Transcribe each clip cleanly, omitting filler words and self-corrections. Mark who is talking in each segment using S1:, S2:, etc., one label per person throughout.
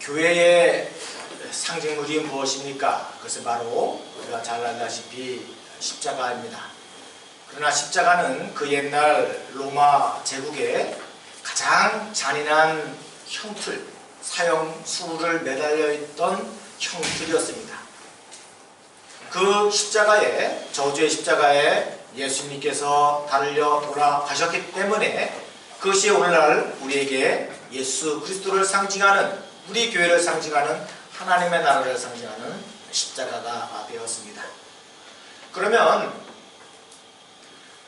S1: 교회의 상징물이 무엇입니까? 그것은 바로 우리가 잘 알다시피 십자가입니다. 그러나 십자가는 그 옛날 로마 제국의 가장 잔인한 형틀, 사형수를 매달려 있던 형틀이었습니다. 그 십자가에, 저주의 십자가에 예수님께서 달려 돌아가셨기 때문에 그것이 오늘날 우리에게 예수 그리스도를 상징하는, 우리 교회를 상징하는, 하나님의 나라를 상징하는 십자가가 되었습니다. 그러면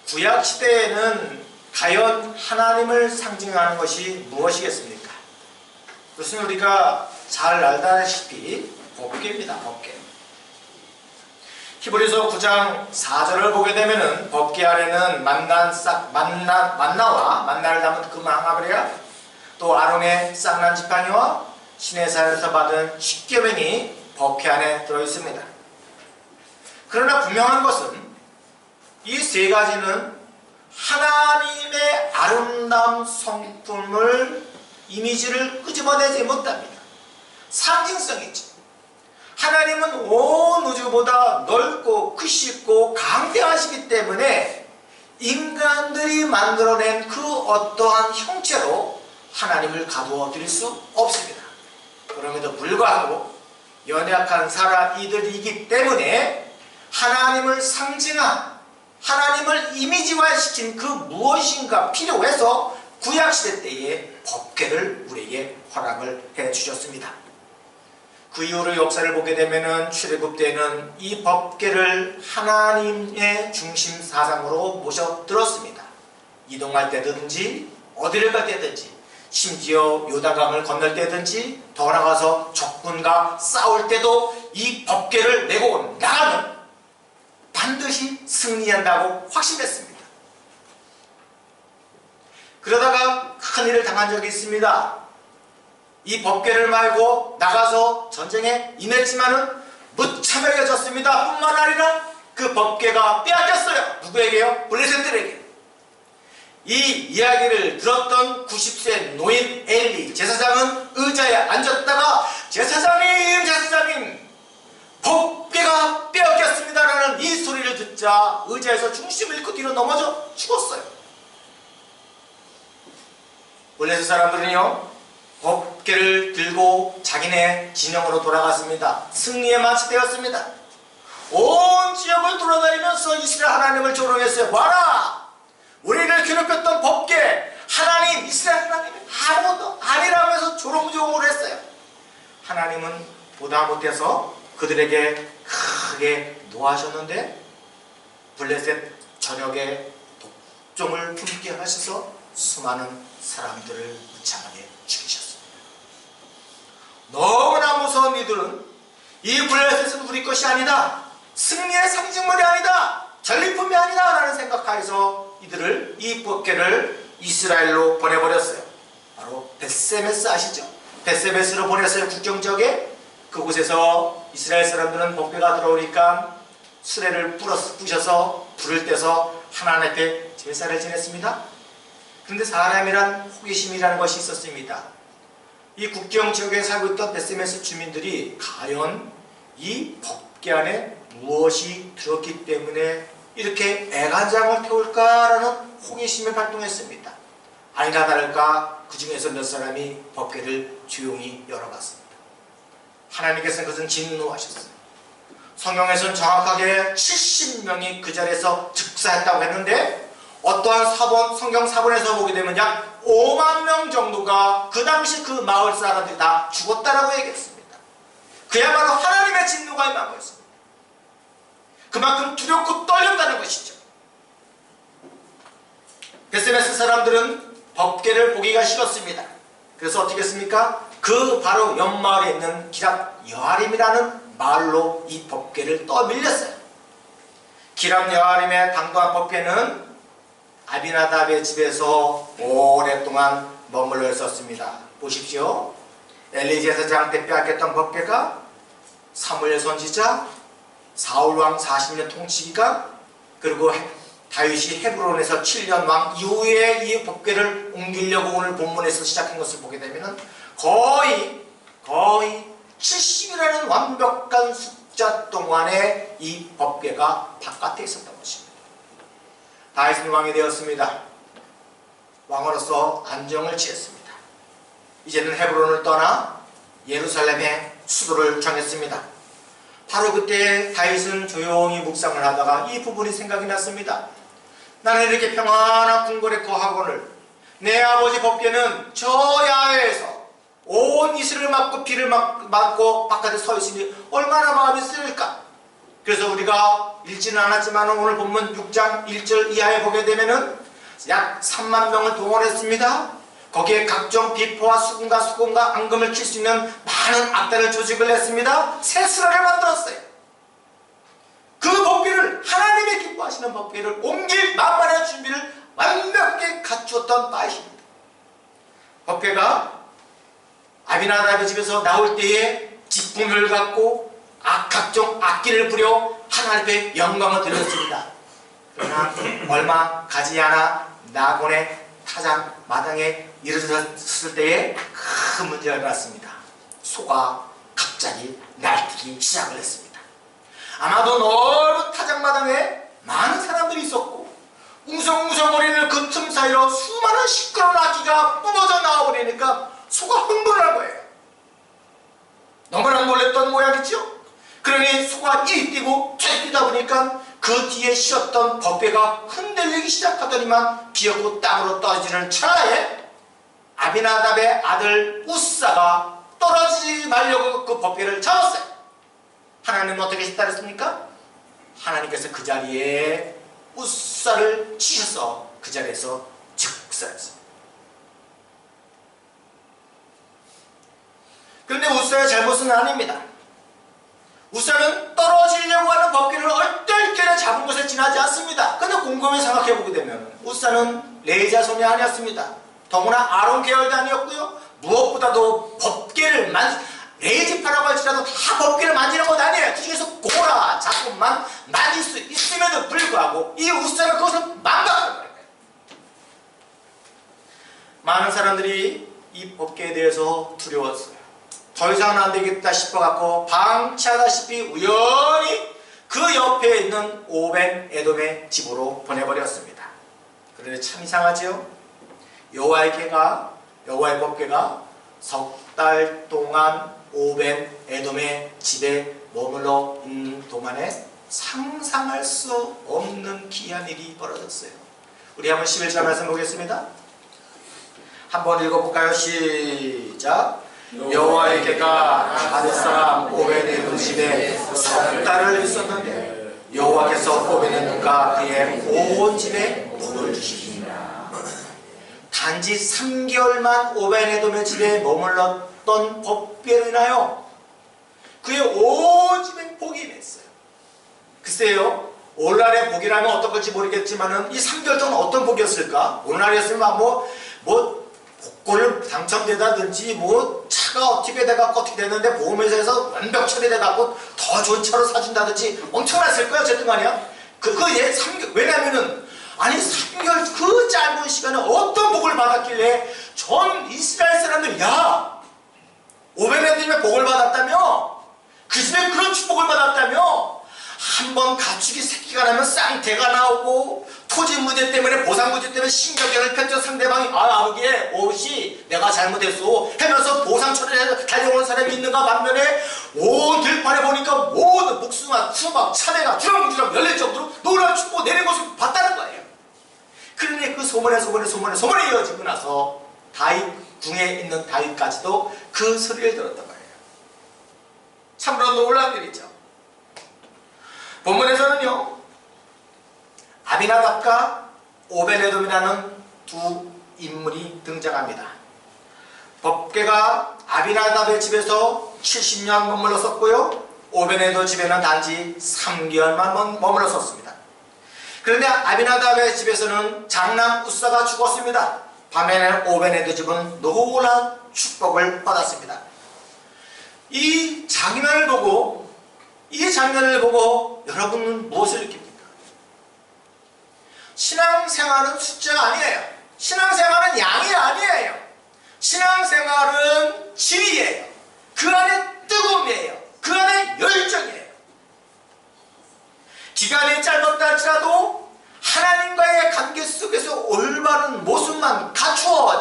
S1: 구약시대에는 과연 하나님을 상징하는 것이 무엇이겠습니까? 그것은 우리가 잘 알다시피 법궤입니다. 법궤. 히브리서 9장 4절을 보게 되면은 법궤 아래는 만나를 담은 금항아브레야, 또 아론의 쌍난 지팡이와 시내산에서 받은 십계명이 법궤 안에 들어있습니다. 그러나 분명한 것은 이 세 가지는 하나님의 아름다운 성품을, 이미지를 끄집어내지 못합니다. 상징성이죠. 하나님은 온 우주보다 넓고 크시고 강대하시기 때문에 인간들이 만들어낸 그 어떠한 형체로 하나님을 가두어 드릴 수 없습니다. 그럼에도 불구하고 연약한 사람이들이기 때문에 하나님을 상징한, 하나님을 이미지화시킨 그 무엇인가 필요해서 구약시대 때에 법궤를 우리에게 허락을 해주셨습니다. 그 이후로 역사를 보게 되면 출애굽 때는 이 법궤를 하나님의 중심 사상으로 모셔들었습니다. 이동할 때든지 어디를 갈 때든지, 심지어 요단강을 건널 때든지, 더 나아가서 적군과 싸울 때도 이 법궤를 메고 나가면 반드시 승리한다고 확신했습니다. 그러다가 큰일을 당한 적이 있습니다. 이 법궤를 말고 나가서 전쟁에 임했지만은 무참하게 졌습니다. 뿐만 아니라 그 법궤가 빼앗겼어요. 누구에게요? 블레셋들에게. 이 이야기를 들었던 90세 노인 엘리 제사장은 의자에 앉았다가 제사장님 법궤가 빼앗겼습니다라는 이 소리를 듣자 의자에서 중심을 잃고 뒤로 넘어져 죽었어요. 블레셋 사람들은요, 법궤를 들고 자기네 진영으로 돌아갔습니다. 승리에 마치되었습니다. 온 지역을 돌아다니면서 이스라엘 하나님을 조롱했어요. 봐라! 우리를 괴롭혔던 법궤, 하나님, 이스라엘 하나님이 아무것도 아니라면서 조롱을 했어요. 하나님은 보다 못해서 그들에게 크게 노하셨는데 블레셋 전역에 독종을 품게 하셔서 수많은 사람들을 무참하게 죽이셨습니다. 너무나 무서운 이들은 이 블레셋은 우리 것이 아니다, 승리의 상징물이 아니다, 전리품이 아니다 라는 생각하여서 이들을, 이 법궤를 이스라엘로 보내버렸어요. 바로 벳세메스 아시죠? 벳세메스로 보냈어요. 국경지역에. 그곳에서 이스라엘 사람들은 법궤가 들어오니까 수레를 부셔서 불을 떼서 하나님 앞에 제사를 지냈습니다. 그런데 사람이란 호기심이라는 것이 있었습니다. 이 국경 지역에 살고 있던 벳세메스 주민들이 과연 이 법궤 안에 무엇이 들었기 때문에 이렇게 애간장을 태울까라는 호기심을 발동했습니다. 아니나 다를까 그 중에서 몇 사람이 법궤를 조용히 열어봤습니다. 하나님께서는 그것은 진노하셨어요. 성경에서는 정확하게 70명이 그 자리에서 즉사했다고 했는데 어떠한 성경 사본에서 보게 되면 약 5만 명 정도가 그 당시 그 마을 사람들이 다 죽었다라고 얘기했습니다. 그야말로 하나님의 진노가 임한 거였습니다. 그만큼 두렵고 떨린다는 것이죠. 벳세메스 사람들은 법궤를 보기가 싫었습니다. 그래서 어떻게 했습니까? 그 바로 옆마을에 있는 기랍 여아림이라는 마을로 이 법궤를 떠밀렸어요. 기랍 여아림의 당도한 법궤는 아비나답의 집에서 오랫동안 머물러 있었습니다. 보십시오. 엘리 제사장 때 빼앗겼던 법궤가 사무엘 선지자, 사울왕 40년 통치기간, 그리고 다윗이 헤브론에서 7년 왕 이후에 이 법궤를 옮기려고 오늘 본문에서 시작한 것을 보게 되면 거의 거의 70이라는 완벽한 숫자 동안에 이 법궤가 바깥에 있었던 것입니다. 다윗은 왕이 되었습니다. 왕으로서 안정을 취했습니다. 이제는 헤브론을 떠나 예루살렘의 수도를 정했습니다. 바로 그때 다윗은 조용히 묵상을 하다가 이 부분이 생각이 났습니다. 나는 이렇게 평안한 궁궐에 거하거늘 내 아버지 법궤는 저 야외에서 온 이슬을 맞고 비를 맞고 바깥에 서 있으니 얼마나 마음이 쓰릴까. 그래서 우리가 읽지는 않았지만 오늘 본문 6장 1절 이하에 보게 되면은 약 3만 명을 동원했습니다. 거기에 각종 비포와 수금과 앙금을 킬 수 있는 많은 악단을 조직을 했습니다. 새 수라를 만들었어요. 그 법궤를, 하나님의 기뻐하시는 법궤를 옮길 만반의 준비를 완벽하게 갖추었던 다윗입니다. 법궤가 아비나답의 집에서 나올 때에 기쁨을 갖고 각종 악기를 부려 하나님의 영광을 드렸습니다. 그러나 얼마 가지 않아 나곤의 타작 마당에 이르렀을 때에 큰 문제가 일어났습니다. 소가 갑자기 날뛰기 시작을 했습니다. 아마도 넓은 타작마당에 많은 사람들이 있었고 웅성웅성거리는 그 틈 사이로 수많은 시끄러운 악기가 뿜어져 나와버리니까 소가 흥분을 한 거예요. 너무나 놀랬던 모양이죠. 그러니 소가 이리 뛰고 저리 뛰다 보니까 그 뒤에 쉬었던 법궤가 흔들리기 시작하더니만 비었고 땅으로 떨어지는 찰나에 아비나답의 아들 우사가 떨어지지 말려고 그 법궤를 잡았어요. 하나님은 어떻게 따르습니까? 하나님께서 그 자리에 우사를 치셔서 그 자리에서 즉사했어요. 그런데 우사의 잘못은 아닙니다. 우사는 떨어지려고 하는 법궤를 얼떨결에 잡은 것에 지나지 않습니다. 그런데 곰곰이 생각해보게 되면 우사는 레위 자손이 아니었습니다. 더구나 아론 계열도 아니었고요. 무엇보다도 법궤를 레위 지파라고 할지라도 다 법궤를 만지는 것 아니에요. 그 중에서 고라 자꾸만 만질 수 있음에도 불구하고 이 우사는 그것을 망각하는 거예요. 많은 사람들이 이 법궤에 대해서 두려웠어요. 더 이상은 안 되겠다 싶어갖고 방치하다시피 우연히 그 옆에 있는 오벤 에돔의 집으로 보내버렸습니다. 그런데 참 이상하죠? 여호와의 법궤가 석 달 동안 오벤 에돔의 집에 머물러 있는 동안에 상상할 수 없는 기이한 일이 벌어졌어요. 우리 한번 11절 말씀 보겠습니다. 한번 읽어볼까요? 시작. 여호와의 궤가 다윗 사람 오벤에돔 집에 석 달을 있었는데 여호와께서 오벤에돔과 그의 온 집에 복을 주시니라. 단지 3개월만 오벤에돔의 집에 머물렀던 법궤로 인하여 그의 온 집에 복이 임했어요. 글쎄요, 오늘날의 복이라면 어떤 걸지 모르겠지만은 이 3개월 동안 어떤 복이었을까? 오늘날이었으면 복권을 당첨되다든지 차가 어떻게 돼갖고 어떻게 됐는데 보험회사에서 완벽 처리돼갖고 더 좋은 차로 사준다든지 엄청났을 거야. 어쨌든 간이야. 왜냐면은 아니 3개월 그 짧은 시간에 어떤 복을 받았길래 전 이스라엘 사람들 오벤에돔의 복을 받았다며, 그 집에 그런 축복을 받았다며, 한번 가축이 새끼가 나면 쌍태가 나오고 토지 문제 때문에 보상 문제 때문에 신경전을 펼쳐 상대방이 아버지의 옷이 내가 잘못했어 하면서 보상 처리해서 달려오는 사람이 있는가 반면에 온 들판에 보니까 모든 복숭아, 수박, 참외가 주렁주렁 열릴 정도로 놀라운 축복 내린 것을 봤다는 거예요. 그러니 그 소문에 이어지고 나서 다윗 궁에 있는 다윗까지도 그 소리를 들었단 말이에요. 참으로 놀라운 일이죠. 본문에서는요, 아비나답과 오벤에돔이라는 두 인물이 등장합니다. 법궤가 아비나답의 집에서 70년 머물렀었고요, 오벤에돔 집에는 단지 3개월만 머물렀었습니다. 그런데 아비나답의 집에서는 장남 우사가 죽었습니다. 반면에 오벤에돔 집은 놀라운 축복을 받았습니다. 이 장면을 보고 여러분은 무엇을 느낍니까? 신앙생활은 숫자가 아니에요. 신앙생활은 양이 아니에요. 신앙생활은 질이에요.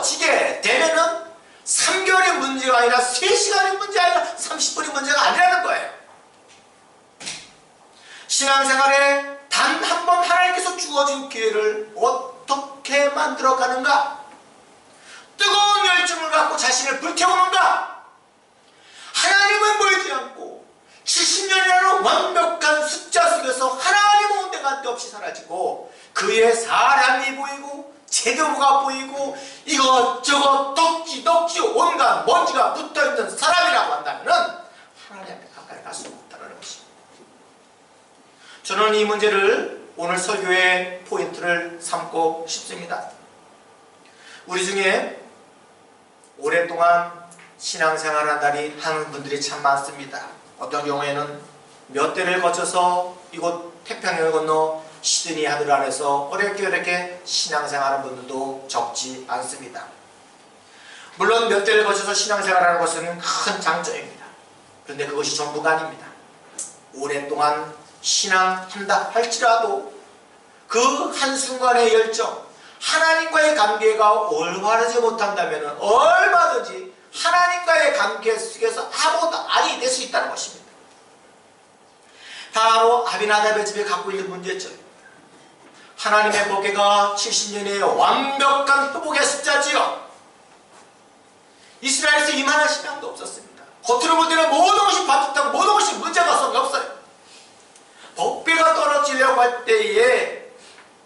S1: 이루어지게 되면은 3개월의 문제가 아니라 3시간의 문제가 아니라 30분의 문제가 아니라는 거예요. 신앙생활에 단 한 번 하나님께서 주어진 기회를 어떻게 만들어가는가? 뜨거운 열정을 갖고 자신을 불태우는가? 하나님은 보이지 않고 70년이라는 완벽한 숫자 속에서 하나님 온데가 한데없이 사라지고 그의 사람이 보이고 재료가 보이고 이것저것 덕지 온갖 먼지가 붙어있는 사람이라고 한다면 하나님 앞에 가까이 갈 수가 없다는 것입니다. 저는 이 문제를 오늘 설교의 포인트를 삼고 싶습니다. 우리 중에 오랫동안 신앙생활을 하는 분들이 참 많습니다. 어떤 경우에는 몇 대를 거쳐서 이곳 태평양을 건너 시드니 하늘 아래서 어렵게 신앙생활하는 분들도 적지 않습니다. 물론 몇 대를 거쳐서 신앙생활하는 것은 큰 장점입니다. 그런데 그것이 전부가 아닙니다. 오랫동안 신앙한다 할지라도 그 한순간의 열정, 하나님과의 관계가 올바르지 못한다면 얼마든지 하나님과의 관계 속에서 아무것도 아니 될 수 있다는 것입니다. 바로 아비나답의 집에 갖고 있는 문제점입니다. 하나님의 법궤가 70년의 완벽한 회복의 숫자지요. 이스라엘에서 이만한 신앙도 없었습니다. 겉으로 볼 때는 모든 것이 반듯하고 모든 것이 문제가 없어요. 법궤가 떨어지려고 할 때에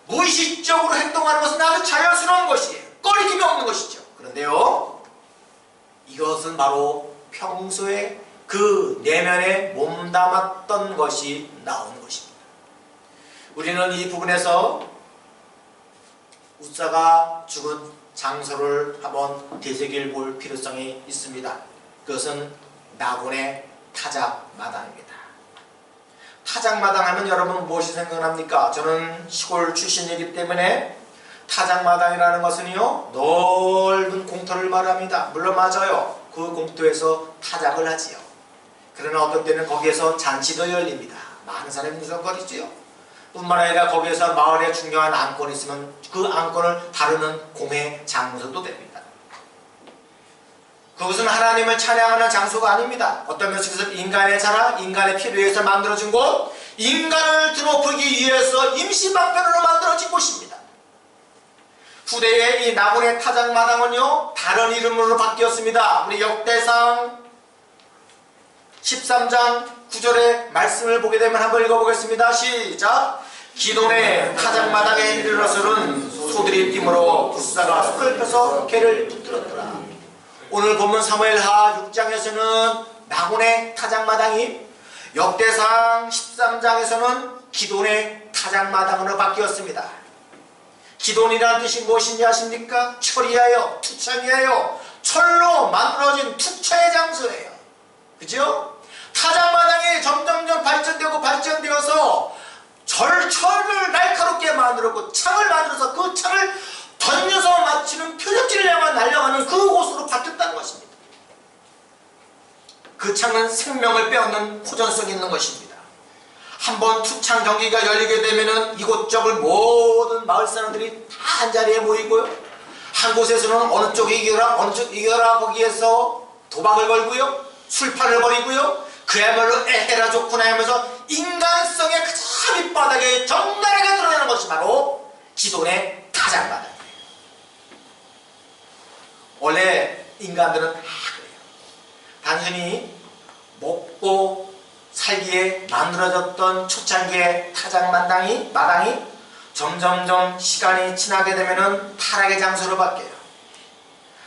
S1: 무의식적으로 행동하는 것은 아주 자연스러운 것이에요. 꺼리낌이 없는 것이죠. 그런데요, 이것은 바로 평소에 그 내면에 몸담았던 것이 나오는 것입니다. 우리는 이 부분에서 웃사가 죽은 장소를 한번 되새길 볼 필요성이 있습니다. 그것은 나곤의 타작마당입니다. 타작마당 하면 여러분 무엇이 생각납니까? 저는 시골 출신이기 때문에 타작마당이라는 것은요, 넓은 공터를 말합니다. 물론 맞아요. 그 공터에서 타작을 하지요. 그러나 어떤 때는 거기에서 잔치도 열립니다. 많은 사람이 무성거리지요. 뿐만 아니라 거기에서 마을에 중요한 안건이 있으면 그 안건을 다루는 공회 장소도 됩니다. 그것은 하나님을 찬양하는 장소가 아닙니다. 어떤 면에서 인간의 자랑, 인간의 필요에 의해서 만들어진 곳, 인간을 드높이기 위해서 임시방편으로 만들어진 곳입니다. 후대의 이 나곤의 타작마당은요, 다른 이름으로 바뀌었습니다. 우리 역대상 13장 9절의 말씀을 보게 되면 한번 읽어보겠습니다. 시작! 기돈의 타작마당에 이르러서는 소들이 뛰므로 웃사가 숲을 펴서 개를 붙들었더라. 오늘 본문 사무엘하 6장에서는 나곤의 타작마당이, 역대상 13장에서는 기돈의 타작마당으로 바뀌었습니다. 기돈이라는 뜻이 무엇인지 아십니까? 철이에요. 투창이에요. 철로 만들어진 투창의 장소예요. 그죠? 타작마당이 점점점 발전되어서 철을 날카롭게 만들었고 창을 만들어서 그 창을 던져서 맞추는 표적지를 향한 날아가는 그곳으로 바뀌었다는 것입니다. 그 창은 생명을 빼앗는 호전성이 있는 것입니다. 한번 투창 경기가 열리게 되면은 이곳저곳 모든 마을 사람들이 다 한자리에 모이고요. 한 곳에서는 어느 쪽이 이겨라 어느 쪽 이겨라 거기에서 도박을 걸고요. 술판을 벌이고요. 그야말로 에헤라 좋구나 하면서 인간성의 가장 밑바닥에 적나라하게 드러나는 것이 바로 기돈의 타작마당이에요. 원래 인간들은 다 그래요. 단순히 먹고 살기에 만들어졌던 초창기의 타작마당이 점점점 시간이 지나게 되면은 타락의 장소로 바뀌어요.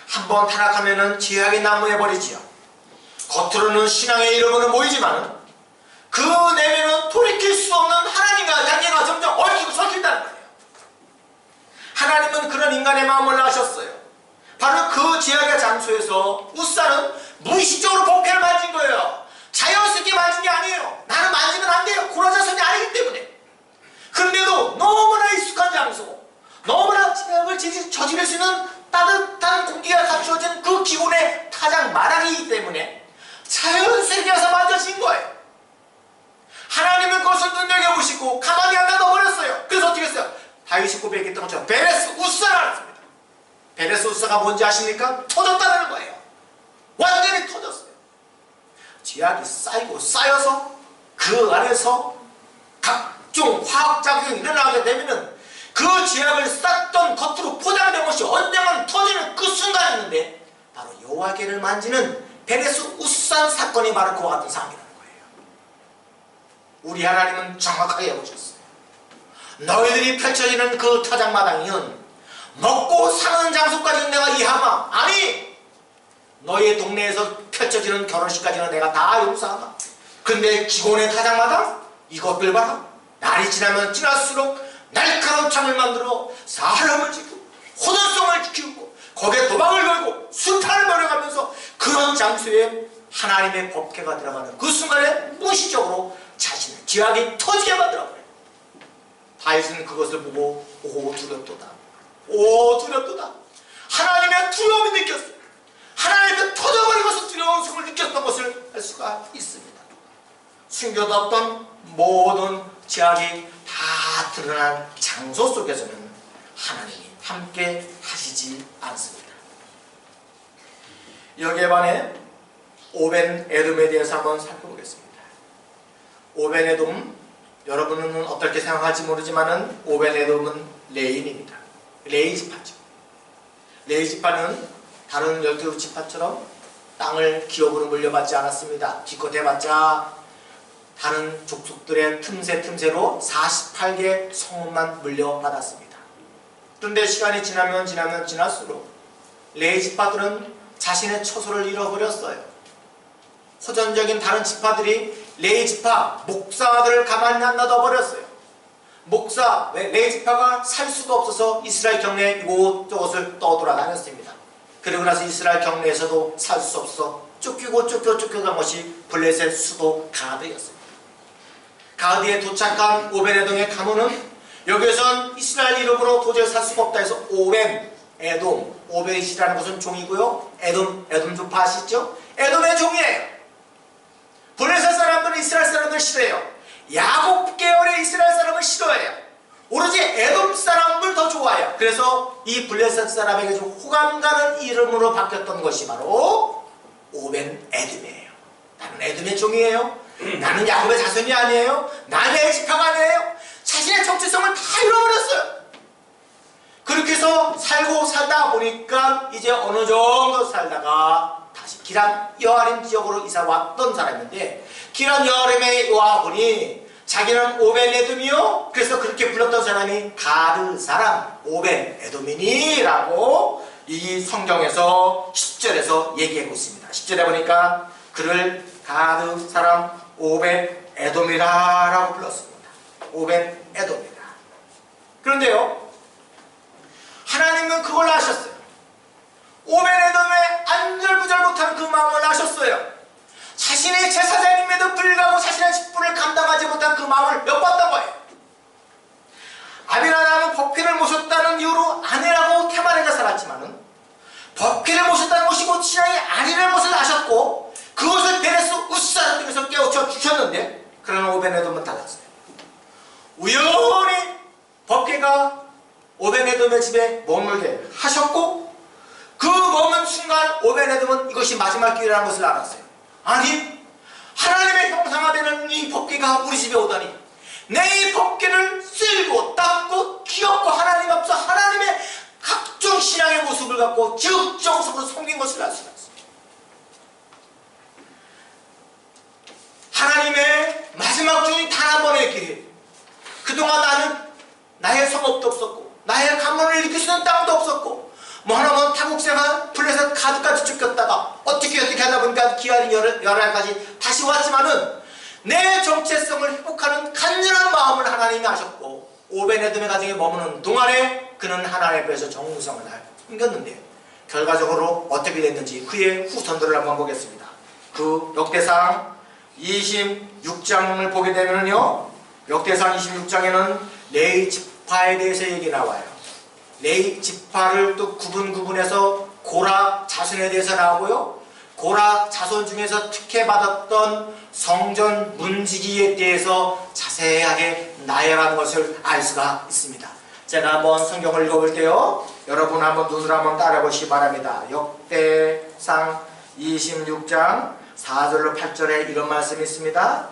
S1: 한번 타락하면은 죄악의 난무해 버리지요. 겉으로는 신앙의 이름으로 모이지만 그 내면은 돌이킬 수 없는 하나님과 관계가 점점 얽히고 설킨다는 거예요. 하나님은 그런 인간의 마음을 아셨어요. 바로 그 죄악의 장소에서 웃사는 무의식적으로 법궤를 만진 거예요. 자연스럽게 만진 게 아니에요. 나는 만지면 안 돼요. 고라자손이 아니기 때문에. 그런데도 너무나 익숙한 장소, 너무나 죄악을 저지를 수 있는 따뜻한 공기가 갖추어진 그 기온의 타작마당이기 때문에 자연스럽게 해서 만져진 거예요. 하나님은 그것을 눈여겨보시고 가만히 안 놔둬버렸어요. 그래서 어떻게 했어요? 다윗이 고백했던 것처럼 베레스 웃사라 했습니다. 베레스 우사가 뭔지 아십니까? 터졌다는 거예요. 완전히 터졌어요. 죄악이 쌓이고 쌓여서 그 안에서 각종 화학작용이 일어나게 되면은 그 죄악을 쌓던 겉으로 포장된 것이 언젠가는 터지는 그 순간이었는데 바로 여호와께를 만지는 베레스 우산 사건이 바로 그와 같은 사건이라는 거예요. 우리 하나님은 정확하게 해보셨어요. 너희들이 펼쳐지는 그 타작마당이은 먹고 사는 장소까지는 내가 이해하마. 아니, 너희의 동네에서 펼쳐지는 결혼식까지는 내가 다 용서하마. 근데 기본의 타작마당? 이것들 봐라. 날이 지나면 지날수록 날카로운 창을 만들어 사람을 지키고 호전성을 키우고 거기에 도박을 걸고 수탈을 벌여가면서 그런 장소에 하나님의 법궤가 들어가는 그 순간에 무의식적으로 자신의 죄악이 터지게 만들어버려요. 다윗은 그것을 보고 오 두렵도다. 오 두렵도다. 하나님의 두려움이 느꼈어요. 하나님의 터져버린 것을 두려운 숨을 느꼈던 것을 알 수가 있습니다. 숨겨뒀던 모든 죄악이 다 드러난 장소 속에서는 하나님이 함께 하시지 않습니다. 여기에 반해 오벤 에돔에 대해서 한번 살펴보겠습니다. 오벤 에돔, 여러분은 어떻게 생각할지 모르지만은 오벤 에돔은 레인입니다. 레이 지파죠. 레이 지파는 다른 12 지파처럼 땅을 기업으로 물려받지 않았습니다. 기껏 해봤자 다른 족속들의 틈새로 48개 성읍만 물려받았습니다. 그런데 시간이 지나면 지날수록 레위 지파들은 자신의 처소를 잃어버렸어요. 호전적인 다른 지파들이 레위 지파 목사들을 가만히 안 놔둬버렸어요. 레위 지파가 살 수가 없어서 이스라엘 경내 이곳저곳을 떠돌아다녔습니다. 그리고 나서 이스라엘 경내에서도 살 수 없어 쫓겨간 것이 블레셋 수도 가드였습니다. 가드에 도착한 오벤에돔의 가문은 여기에선 이스라엘 이름으로 도저히 살 수가 없다 해서 오벤, 에돔, 오벳이라는 것은 종이고요. 에돔 좀 아시죠? 에돔의 종이에요. 블레셋 사람들은 이스라엘 사람들 싫어해요. 야곱 계열의 이스라엘 사람을 싫어해요. 오로지 에돔 사람을 더 좋아해요. 그래서 이 블레셋 사람에게 좀 호감 가는 이름으로 바뀌었던 것이 바로 오벤 에돔이에요. 나는 에돔의 종이에요. 나는 야곱의 자손이 아니에요. 나는 지파가 아니에요. 자신의 정체성을 다 잃어버렸어요. 그렇게 해서 살다 보니까 이제 어느 정도 살다가 다시 기럇 여아림 지역으로 이사 왔던 사람인데, 기럇 여아림에 와보니 자기는 오벤 에돔이요. 그래서 그렇게 불렀던 사람이 가드 사람 오벤 에돔이니라고 이 성경에서 10절에서 얘기하고 있습니다. 10절에 보니까 그를 가드 사람 오벤 에돔이라고 불렀습니다. 오벤 에돔이라. 그런데요, 하나님은 그걸 아셨어요. 오벤 에돔의 안절부절 못한 그 마음을 아셨어요. 자신의 제사장임에도 불구하고 자신의 직분을 감당하지 못한 그 마음을 엿봤던 거예요. 아비나답은 법궤를 모셨다는 이유로 아내라고 태만해가 살았지만은 법궤를 모셨다는 것이 곧 신앙이 아니라는 것을 아셨고 그것을 베레스 우사를 통해서 깨우쳐 주셨는데, 그러나 오벤 에돔은 달랐어요. 우연히 법궤가 오벤 에돔의 집에 머물게 하셨고 그 머문 순간 오벤 에돔은 이것이 마지막 기회라는 것을 알았어요. 아니, 하나님의 형상화 되는 이 법궤가 우리 집에 오다니, 내 이 법궤를 쓸고 닦고 귀엽고 하나님 앞서 하나님의 각종 신앙의 모습을 갖고 적정적으로 섬긴 것을 알 수가 있어요. 하나님의 마지막 중이 단 한 번의 기회. 그동안 나는 나의 성읍도 없었고 나의 가문을 일으킬 수 있는 땅도 없었고 하나만 타국생활 블레셋 가드까지 쫓겼다가 어떻게 하다 보니까 기한이 열흘까지 다시 왔지만은 내 정체성을 회복하는 간절한 마음을 하나님이 아셨고 오벤 에돔의 가정에 머무는 동안에 그는 하나님 앞에서 정성을 숨겼는데 결과적으로 어떻게 됐는지 그의 후손들을 한번 보겠습니다. 그 역대상 26장을 보게 되면요, 역대상 26장에는 레위 지파에 대해서 얘기 나와요. 레위 지파를 또 구분해서 고라 자손에 대해서 나오고요, 고라 자손 중에서 특혜받았던 성전 문지기에 대해서 자세하게 나열하는 것을 알 수가 있습니다. 제가 한번 성경을 읽어볼게요. 여러분 한번 눈으로 한번 따라해 보시기 바랍니다. 역대상 26장 4절로 8절에 이런 말씀이 있습니다.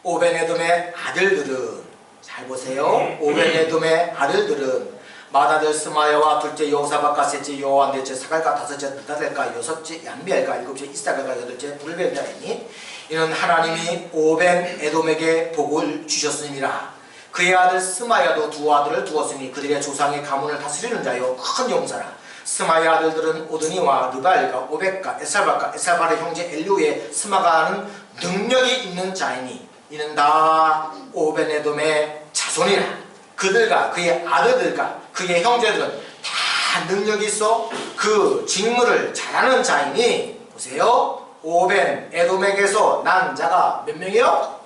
S1: 오벤에돔의 아들들은, 잘 보세요. 오벤에돔의 아들들은 맏아들 스마야와 둘째 여호사밧과 셋째 여호와 넷째 사갈과 다섯째 느다델과 여섯째 얀미엘과 일곱째 이사갈과 여덟째 불벤자이니 이는 하나님이 오벤에돔에게 복을 주셨음이라. 그의 아들 스마야도 두 아들을 두었으니 그들의 조상의 가문을 다스리는 자요 큰 용사라. 스마야 아들들은 오드니와 르발과 오벳과 에살바과 에살바의 형제 엘류의 스마가는 능력이 있는 자이니 이는 다 오벤에돔의 자손이라. 그들과 그의 아들들과 그의 형제들은 다 능력이 있어 그 직무를 잘하는 자이니, 보세요. 오벤에돔에게서 난 자가 몇 명이요?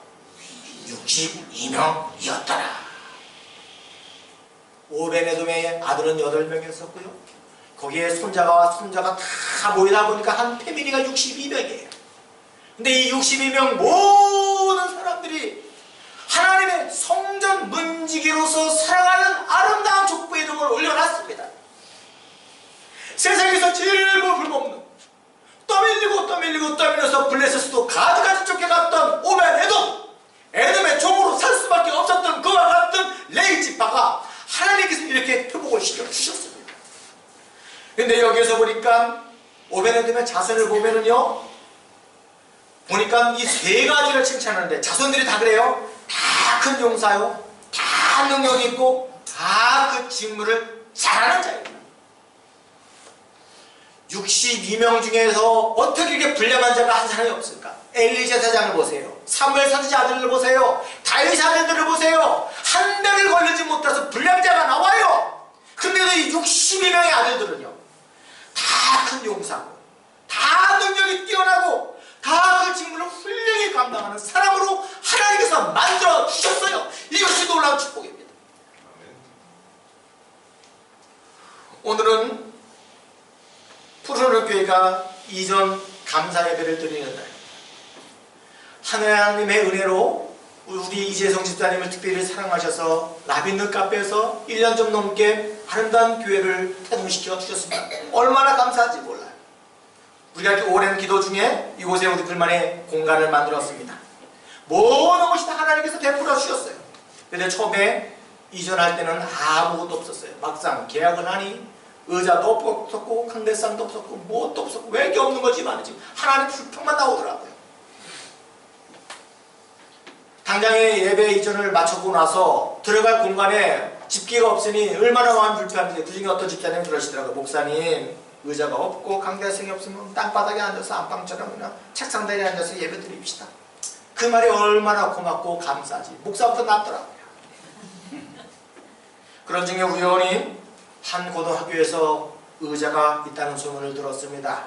S1: 62명이었더라. 오벤에돔의 아들은 8명이었었고요. 거기에 손자가 다 모이다 보니까 한 패밀리가 62명이에요. 근데 이 62명 모든 사람들이 하나님의 성전 문지기로서 살아가는 아름다운 족보의 이름을 올려놨습니다. 세상에서 제일 볼품없는 떠밀려서 블레셋도 가지가지 쫓겨갔던 오벤에돔, 에돔의 종으로 살 수밖에 없었던 그와 같은 레이지파가 하나님께서 이렇게 회복을 시켜주셨습니다. 근데 여기에서 보니까 오벤에돔의 자손을 보면은요, 보니까 이 세 가지를 칭찬하는데 자손들이 다 그래요. 다 큰 용사요, 다 능력이 있고 다 그 직무를 잘하는 자입니다. 62명 중에서 어떻게 이렇게 불량한 자가 한 사람이 없을까? 엘리 제사장을 보세요. 사무엘 선지자 아들을 보세요. 다윗 아들들을 보세요. 한 달을 걸리지 못해서 불량자가 나와요. 근데도 이 62명의 아들들은요, 다 큰 용사고 다 능력이 뛰어나고 다 그 직무를 훌륭히 감당하는 사람으로 하나님께서 만들어 주셨어요. 이것이 놀라운 축복입니다. 오늘은 푸르른 교회가 이전 감사 예배를 드리는 날입니다. 하나님의 은혜로 우리 이재성 집사님을 특별히 사랑하셔서 라빈느 카페에서 1년 좀 넘게 아름다운 교회를 태동시켜 주셨습니다. 얼마나 감사한지 몰라요. 우리가 이렇게 오랜 기도 중에 이곳에 우리 둘만의 공간을 만들었습니다. 모든 것이 다 하나님께서 베풀어 주셨어요. 근데 처음에 이전할 때는 아무것도 없었어요. 막상 계약을 하니 의자도 없었고 강대상도 없었고 무엇도 없었고 왜 이렇게 없는 거지 많은지 하나님 불평만 나오더라고요. 당장에 예배 이전을 마쳤고 나서 들어갈 공간에 집기가 없으니 얼마나 마음 불편한지, 그 중에 어떤 집사님이 그러시더라고요. 목사님, 의자가 없고 강대상이 없으면 땅바닥에 앉아서 안방처럼 그냥 책상대에 앉아서 예배 드립시다. 그 말이 얼마나 고맙고 감사하지. 목사부터 낫더라고요. 그런 중에 우연히 한 고등학교에서 의자가 있다는 소문을 들었습니다.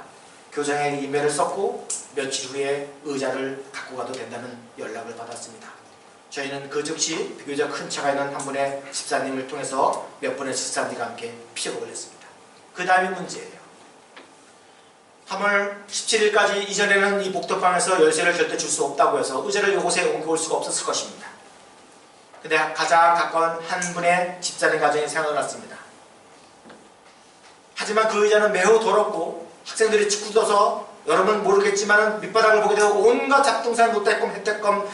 S1: 교장에 이메일을 썼고 며칠 후에 의자를 갖고 가도 된다는 연락을 받았습니다. 저희는 그 즉시 비교적 큰 차가 있는 한 분의 집사님을 통해서 몇 분의 집사님과 함께 피력을 했습니다. 그 다음이 문제예요. 3월 17일까지 이전에는 이 복덕방에서 열쇠를 절대 줄 수 없다고 해서 의자를 이곳에 옮겨올 수가 없었을 것입니다. 근데 가장 가까운 한 분의 집사님 가정에 생각을 났습니다. 하지만 그 의자는 매우 더럽고 학생들이 축구 둬서 여러분 모르겠지만 밑바닥을 보게 되고 온갖 잡동산 노떼껌 햇떼껌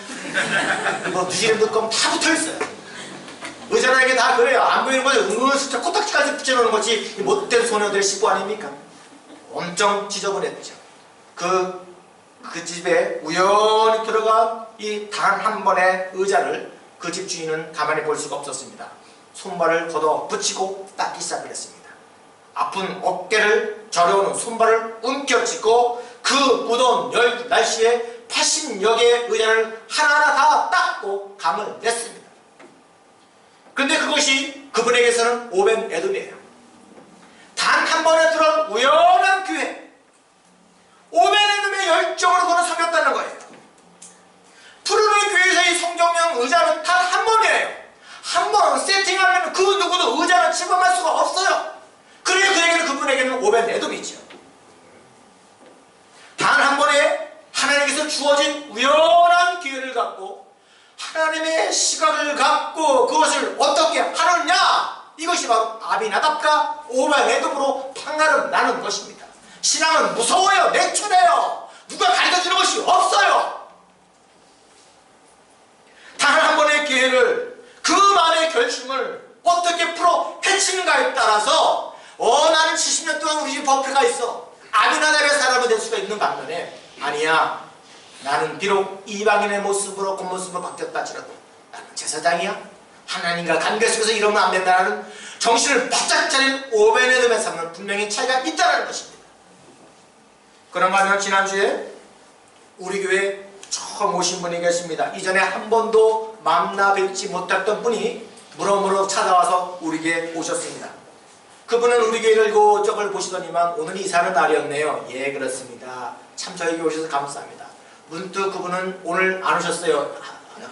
S1: 뭐 누지름 뚜껌 다 붙어있어요. 의자라는 게 다 그래요. 안 보이는 거지. 은근슬쩍 코딱지까지 붙여놓는 거지. 못된 소녀들의 식구 아닙니까? 엄청 지저분했죠. 그 집에 우연히 들어간 이 단 한 번의 의자를 그 집 주인은 가만히 볼 수가 없었습니다. 손발을 걷어 붙이고 닦기 시작을 했습니다. 아픈 어깨를 저려오는 손발을 움켜쥐고 그 무더운 날씨에 80여 개의 의자를 하나하나 다 닦고 감을 냈습니다. 그런데 그것이 그분에게서는 오벤에돔이에요. 단 한 번에 들어온 우연한 기회, 오벤에돔의 열정으로 그는 섬겼다는 거예요. 푸르른 교회에서의 성경용 의자는 단 한 번이에요. 한 번 세팅하면 그 누구도 의자를 침범할 수가 없어요. 그래야 그에게는 그분에게는 오벤에돔이죠. 단 한 번에 하나님께서 주어진 우연한 기회를 갖고 하나님의 시각을 갖고 그것을 어떻게 하느냐, 이것이 바로 아비나답과 오베네돔으로 판가름 나는 것입니다. 신앙은 무서워요. 내추래요. 누가 가르쳐주는 것이 없어요. 단 한 번의 기회를, 그 마음의 결심을 어떻게 풀어 헤치는가에 따라서 나는 70년 동안 우리 집 버프가 있어, 아비나답의 사람이 될 수가 있는 반면에, 아니야, 나는 비록 이방인의 모습으로 겉모습으로 바뀌었다 할지라도 나는 제사장이야, 하나님과 관계 속에서 이러면 안 된다는 정신을 바짝 차린 오베네돔의 삶은 분명히 차이가 있다는 것입니다. 그런가 하면 지난주에 우리 교회 처음 오신 분이 계십니다. 이전에 한 번도 만나 뵙지 못했던 분이 무럭무럭 찾아와서 우리 교회에 오셨습니다. 그분은 우리 교회를 이곳저곳 보시더니만 오늘 이사하는 날이었네요. 예, 그렇습니다. 참 저희 교회 오셔서 감사합니다. 문득 그분은 오늘 안 오셨어요.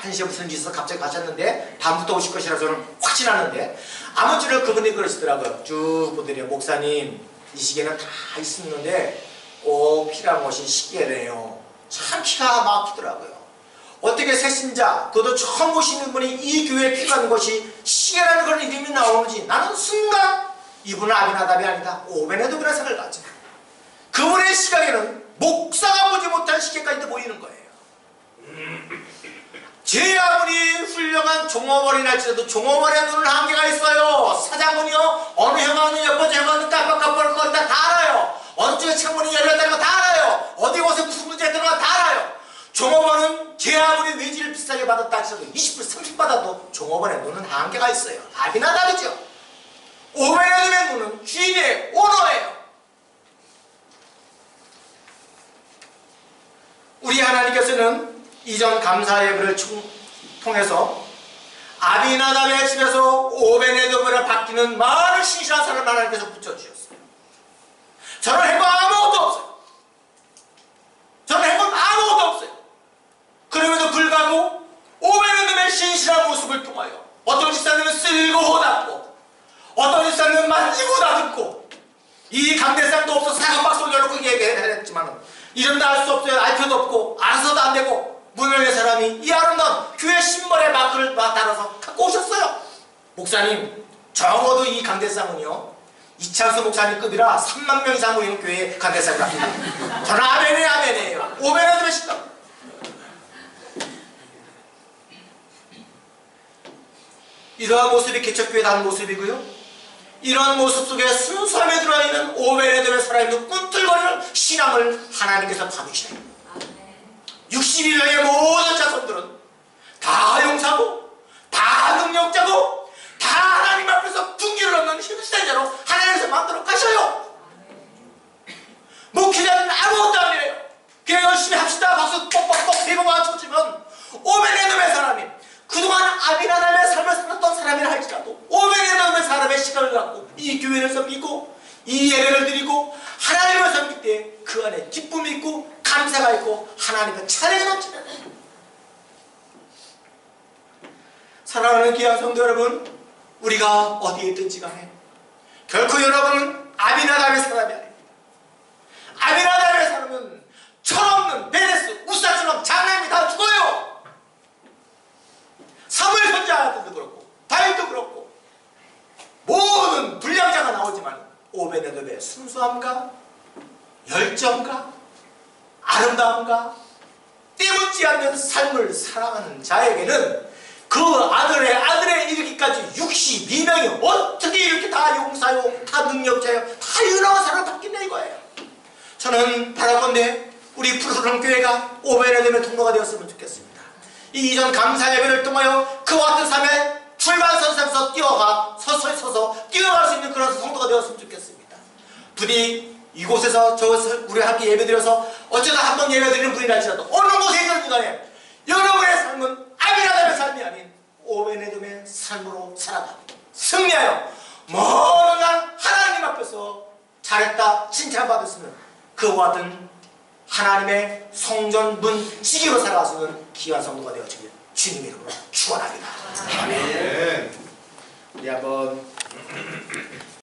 S1: 1시에 무슨 짓이 있어서 갑자기 가셨는데 다음부터 오실 것이라 저는 확신하는데, 아무쪼록 그분이 그러시더라고요. 쭉 보더니 목사님, 이 시기에는 다 있었는데 꼭 필요한 것이 시계래요. 참 기가 막히더라고요. 어떻게 새신자, 그것도 처음 오시는 분이 이 교회에 필요한 것이 시계라는 그런 이름이 나오는지, 나는 순간 이분은 아비나답이 아니다, 오베네돔이라는 생각을 가져. 그분의 시각에는 목사가 보지 못한 시계까지도 보이는 거예요. 제 아무리 훌륭한 종업원이라 할지라도 종업원의 눈은 한계가 있어요. 사장은요, 어느 현관은 몇 번째 현관은 깜빡깜빡할 거 다 알아요. 어느 쪽에 창문이 열렸다는 거 다 알아요. 어디 곳에 무슨 문제가 있다는 거 다 알아요. 종업원은 제 아무리 외지를 비싸게 받았다 할지라도 20% 30% 받아도 종업원의 눈은 한계가 있어요. 아비나답이죠. 오베네돔의 눈은 주인의 오너예요. 우리 하나님께서는 이전 감사 예배를 통해서 아비나답의 집에서 오베네돔으로 바뀌는 많은 신실한 사람을 하나님께서 붙여주셨어요. 저는 한 거 아무것도 없어요. 저는 한 건 아무것도 없어요. 그럼에도 불구하고 오베네돔의 신실한 모습을 통하여 어떤 집사님은 쓸고 호답고, 어떤 집사님은 만지고 다듬고, 이 강대상도 없어서 사각박스를 열어놓고 얘기했지만 이런 다 할 수 없어요. 알 필요도 없고 알아서도 안 되고, 문열의 사람이 이 아름다운 교회 신발의 마크를 달아서 갖고 오셨어요. 목사님, 적어도 이 강대상은요, 이창수 목사님급이라 3만 명 이상 모이는 교회에 강대상을 합니다. 저는 아멘이에요, 아멘이에요. 오베네돔의 신당. 이러한 모습이 개척교회에 단 모습이고요, 이러한 모습 속에 순수함에 들어있는 오베네돔의 살아있는 꿈틀거리는 신앙을 하나님께서 받으시는 61명의 모든 자손들은 다 용사고 다 능력자고 다 하나님 앞에서 분기를 얻는 힘세자로 하나님께서 만들어 가셔요. 목회자는 아무것도 아니에요. 그냥 열심히 합시다 박수 뻑뻑뻑 세번 맞춰주면, 오베네돔의 사람이 그동안 아비나답의 삶을 살았던 사람이라 할지라도 오베네돔의 사람의 시간을 갖고 이 교회를 섬기고 이 예배를 드리고 하나님을 섬길 때 그 안에 기쁨이 있고 감사가 있고 하나님의 찬양이 넘치는, 사랑하는 귀한 성도 여러분, 우리가 어디에 있든지 간에 결코 여러분은 아비나답의 사람이 아닙니다. 아비나답의 사람은 철없는 베레스 우사처럼 장남이 다 죽어요. 사무엘 선지자도 그렇고 다윗도 그렇고 모든 불량자가 나오지만 오베네돔의 순수함과 열정과 아름다움과 떼묻지 않는 삶을 살아가는 자에게는 그 아들의 이르기까지 62명이 어떻게 이렇게 다 용사요, 다 능력자요, 다 유능한 사람을 바뀌냐 이거예요. 저는 바라건대 우리 푸르른 교회가 오베네돔의 통로가 되었으면 좋겠습니다. 이 이전 감사 예배를 통하여 그와 같은 삶의 출발선상에서 뛰어가 서서히 서서 뛰어갈 수 있는 그런 성도가 되었으면 좋겠습니다. 부디 이곳에서 우리 함께 예배드려서 어쩌다 한 번 예배드리는 분이라 할지라도 어느 곳에 있는 간에 여러분의 삶은 아비나답의 삶이 아닌 오베네돔의 삶으로 살아가 승리하여 먼 날 하나님 앞에서 잘했다 칭찬받았으면 그와 같은 하나님의 성전 문 지기로 살아가서는 귀한 성도가 되어주길 주님의 이름으로 축원합니다. 아멘. 우리 한번